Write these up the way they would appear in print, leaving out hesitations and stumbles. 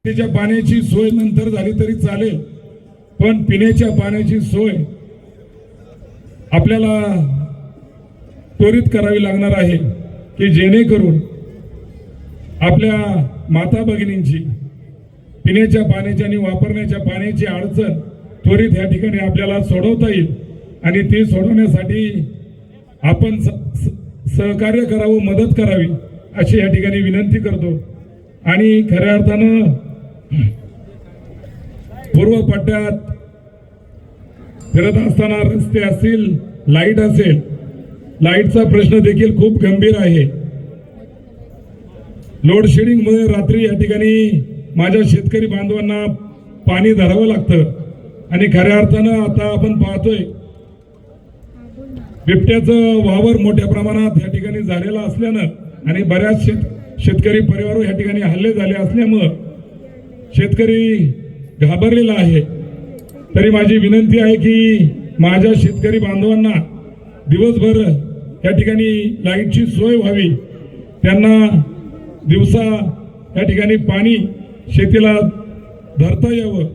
पिण्याच्या पाण्याची सोय नंतर झाली तरी चालेल, पण पिण्याच्या पाण्याची सोय आपल्याला त्वरित करावी लागणार आहे की जेणेकरून आपल्या माता भगिनींची पिण्याच्या पाण्याची आणि वापरण्याच्या पाण्याची अडचण त्वरित या ठिकाणी आपल्याला सोडवता येईल आणि ती सोडवण्यासाठी आपण सहकार्य करावं, मदत करावी अशी या ठिकाणी विनंती करतो। आणि खऱ्या अर्थानं पूर्व पट्ट्यात फिरत असताना रस्ते असतील, लाईट असेल, लाईटचा प्रश्न देखील खूप गंभीर आहे। लोड शेडिंग मुळे रात्री या ठिकाणी माझ्या शेतकरी बांधवांना पाणी धरावं लागतं आणि खऱ्या अर्थानं आता आपण पाहतोय बिबट्याचं वावर मोठ्या प्रमाणात या ठिकाणी झालेला असल्यानं आणि बऱ्याच शेतकरी परिवारावर या ठिकाणी हल्ले झाले असल्यामुळं शेतकरी घाबरलेला आहे। तरी माझी विनंती आहे की माझ्या शेतकरी बांधवांना दिवसभर या ठिकाणी लाईटची सोय व्हावी, त्यांना दिवसा या ठिकाणी पाणी शेतीला धरता यावं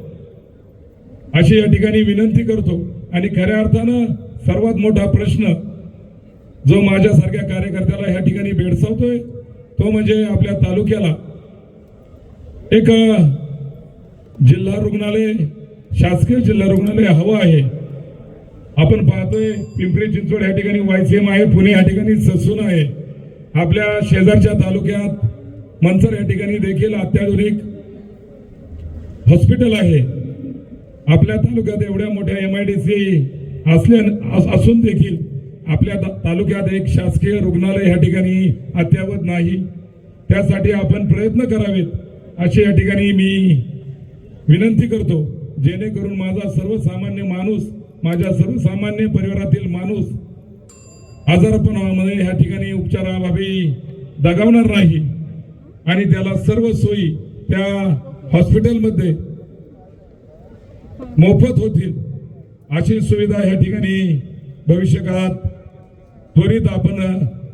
अशी या ठिकाणी विनंती करतो। आणि खऱ्या अर्थानं सर्वात मोठा प्रश्न जो माझ्यासारख्या कार्यकर्त्याला या ठिकाणी भेडसावतोय तो म्हणजे आपल्या तालुक्याला एक जिल्हा रुग्णालय, शासकीय जिल्हा रुग्णालय हवं आहे। आपण पाहतोय पिंपरी चिंचवड या ठिकाणी YCM आहे, पुणे या ठिकाणी ससून आहे, आपल्या शेजारच्या तालुक्यात मंचर या ठिकाणी देखील अत्याधुनिक हॉस्पिटल आहे। आपल्या तालुक्यात एवढ्या मोठ्या MIDC असून देखील आपल्या तालुक्यात एक शासकीय रुग्णालय या ठिकाणी अद्यावत नाही। त्यासाठी आपण प्रयत्न करावेत अशी या ठिकाणी मी विनंती करतो, जेणेकरून माझा सर्वसामान्य माणूस, माझ्या सर्वसामान्य परिवारातील माणूस आजारपणामध्ये या ठिकाणी उपचाराअभावी दगावणार नाही आणि त्याला सर्व सोयी त्या हॉस्पिटलमध्ये मोफत होतील अशी सुविधा या ठिकाणी भविष्यकाळात त्वरित आपण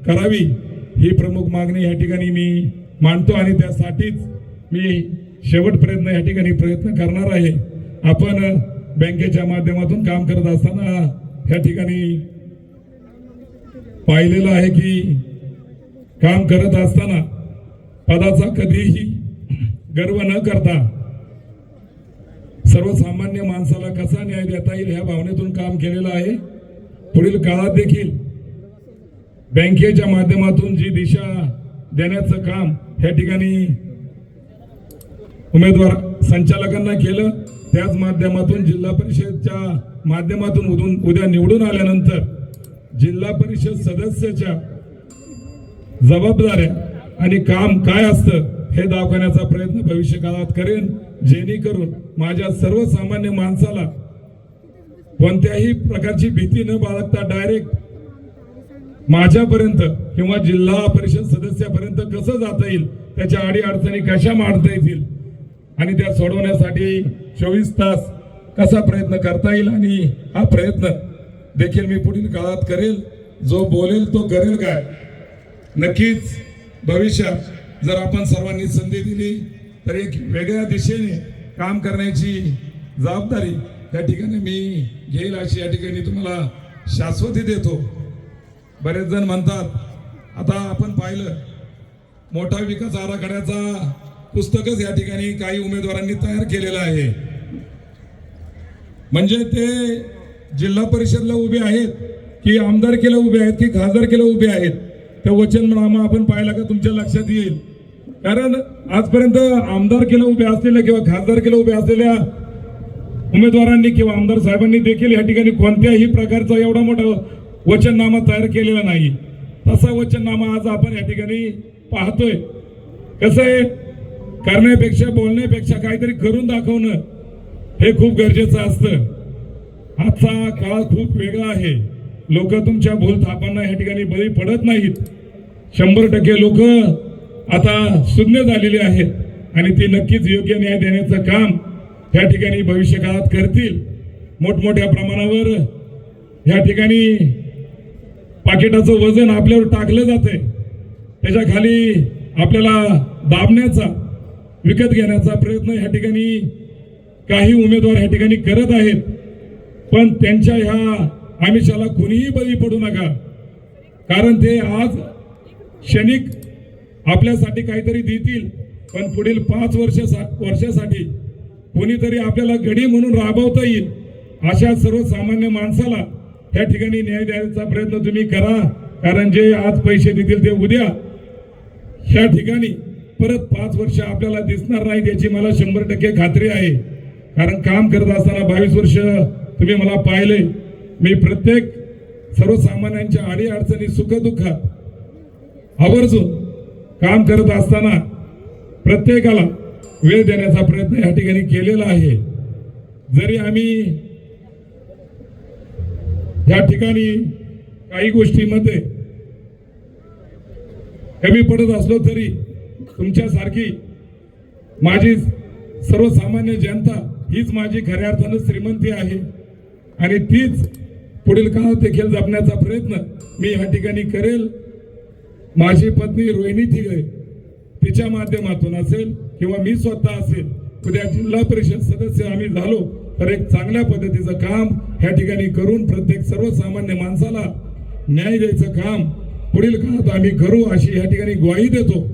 करावी ही प्रमुख मागणी या ठिकाणी मी मांडतो आणि त्यासाठीच मी शेवटपर्यंत या ठिकाणी प्रयत्न करणार आहे। आपण बँकेच्या माध्यमातून काम करत असताना या ठिकाणी पाहिलेलं आहे की काम करत असताना पदाचा कधीही गर्व न करता सर्वसामान्य माणसाला कसा न्याय देता येईल ह्या भावनेतून काम केलेलं आहे। पुढील काळात देखील बँकेच्या माध्यमातून जी दिशा देण्याचं काम या ठिकाणी उमेदवार संचालकांना केलं, त्याच माध्यमातून जिल्हा परिषदच्या माध्यमातून उद्या निवडून आल्यानंतर जिल्हा परिषद सदस्याच्या जबाबदाऱ्या आणि काम काय असतं हे दाखवण्याचा प्रयत्न भविष्य काळात करेन, जेणेकरून माझ्या सर्वसामान्य माणसाला कोणत्याही प्रकारची भीती न बाळगता डायरेक्ट माझ्यापर्यंत किंवा जिल्हा परिषद सदस्यापर्यंत कसं जाता येईल, त्याच्या अडीअडचणी कशा मांडता येतील आणि त्या सोडवण्यासाठी 24 तास कसा प्रयत्न करता येईल आणि हा प्रयत्न देखील मी पुढील काळात करेल। जो बोलेल तो करेल काय, नक्कीच भविष्यात जर आपण सर्वांनी संधी दिली तर एक वेगळ्या दिशेने काम करण्याची जबाबदारी या ठिकाणी मी घेईल अशी या ठिकाणी तुम्हाला शाश्वती देतो। बरेच जण म्हणतात आता आपण पाहिलं मोठा विकास आराखड्याचा पुस्तकच या ठिकाणी काही उमेदवारांनी तयार केलेलं आहे, म्हणजे ते जिल्हा परिषदला उभे आहेत की आमदारकीला उभे आहेत की खासदारकीला उभे आहेत, ते वचननामा आपण पाहिला का तुमच्या लक्षात येईल। कारण आजपर्यंत आमदारकीला उभे असलेल्या किंवा खासदारकीला उभे असलेल्या उमेदवारांनी किंवा आमदार साहेबांनी देखील या ठिकाणी कोणत्याही प्रकारचा एवढा मोठा वचननामा तयार केलेला नाही। तसा वचननामा आज आपण या ठिकाणी पाहतोय। कसं आहे, करण्यापेक्षा बोलण्यापेक्षा काहीतरी करून दाखवणं हे खूप गरजेचं असतं। आजचा काळ खूप वेगळा आहे, लोक तुमच्या भूलथापांना या ठिकाणी बळी पडत नाहीत। 100% लोक आता सुज्ञ झालेले आहेत आणि ती नक्कीच योग्य न्याय देण्याचं काम या ठिकाणी भविष्यकाळात करतील। मोठमोठ्या प्रमाणावर या ठिकाणी पाकिटाचं वजन आपल्यावर टाकलं जातंय, त्याच्या खाली आपल्याला दाबण्याचा विकत घेण्याचा प्रयत्न ह्या ठिकाणी काही उमेदवार ह्या ठिकाणी करत आहेत, पण त्यांच्या ह्या आमिषाला कुणीही बळी पडू नका. कारण ते आज क्षणिक आपल्यासाठी काहीतरी देतील, पण पुढील 5 वर्षासाठी कोणीतरी आपल्याला गडी म्हणून राबवता येईल अशा सर्वसामान्य माणसाला त्या ठिकाणी न्याय द्यायचा प्रयत्न तुम्ही करा. कारण जे आज पैसे देतील ते उद्या ह्या ठिकाणी परत 5 वर्ष आपल्याला दिसणार नाही याची मला 100% खात्री आहे. कारण काम करत असताना 22 वर्ष तुम्ही मला पाहिले. मी प्रत्येक सर्वसामान्यांच्या अडीअडचणी सुखदुःखात आवर्जून काम करत असताना प्रत्येकाला वेळ देण्याचा प्रयत्न या ठिकाणी केलेला आहे. जरी आम्ही या ठिकाणी काही गोष्टीमध्ये कमी पडत असलो तरी तुमच्यासारखी माझी सर्वसामान्य जनता हीच माझी खऱ्या अर्थानं श्रीमंती आहे आणि तीच पुढील काळात देखील जपण्याचा प्रयत्न मी या ठिकाणी करेल. माझी पत्नी रोहिणी थिगळे तिच्या माध्यमातून असेल किंवा मी स्वतः असेल, उद्या जिल्हा परिषद सदस्य आम्ही झालो तर एक चांगल्या पद्धतीचं काम ह्या ठिकाणी करून प्रत्येक सर्वसामान्य माणसाला न्याय द्यायचं काम पुढील काळात आम्ही करू अशी या ठिकाणी ग्वाही देतो.